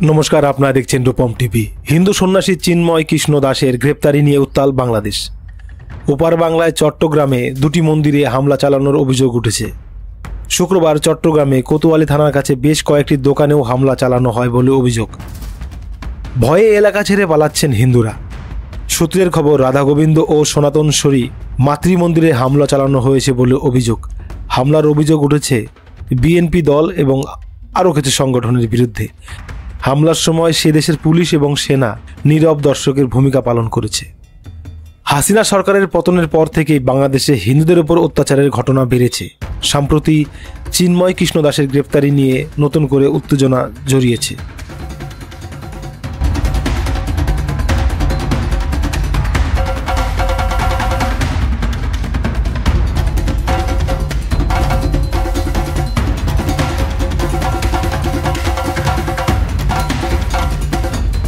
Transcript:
নমস্কার, আপনারা দেখছেন রূপম টিভি। হিন্দু সন্ন্যাসী চিন্ময় কৃষ্ণ দাসের গ্রেপ্তারি নিয়ে উত্তাল বাংলাদেশ। ওপার বাংলায় চট্টগ্রামে দুটি মন্দিরে হামলা চালানোর অভিযোগ উঠেছে। শুক্রবার চট্টগ্রামে কোতোয়ালি থানার কাছে বেশ কয়েকটি দোকানেও হামলা চালানো হয় বলে অভিযোগ। ভয়ে এলাকা ছেড়ে পালাচ্ছেন হিন্দুরা। সূত্রের খবর, রাধা গোবিন্দ ও সনাতনশ্বরী মাতৃমন্দিরে হামলা চালানো হয়েছে বলে অভিযোগ। হামলার অভিযোগ উঠেছে বিএনপি দল এবং আরও কিছু সংগঠনের বিরুদ্ধে। হামলার সময় সে দেশের পুলিশ এবং সেনা নীরব দর্শকের ভূমিকা পালন করেছে। হাসিনা সরকারের পতনের পর থেকেই বাংলাদেশে হিন্দুদের উপর অত্যাচারের ঘটনা বেড়েছে। সম্প্রতি চিন্ময় কৃষ্ণ দাসের গ্রেপ্তারি নিয়ে নতুন করে উত্তেজনা জড়িয়েছে।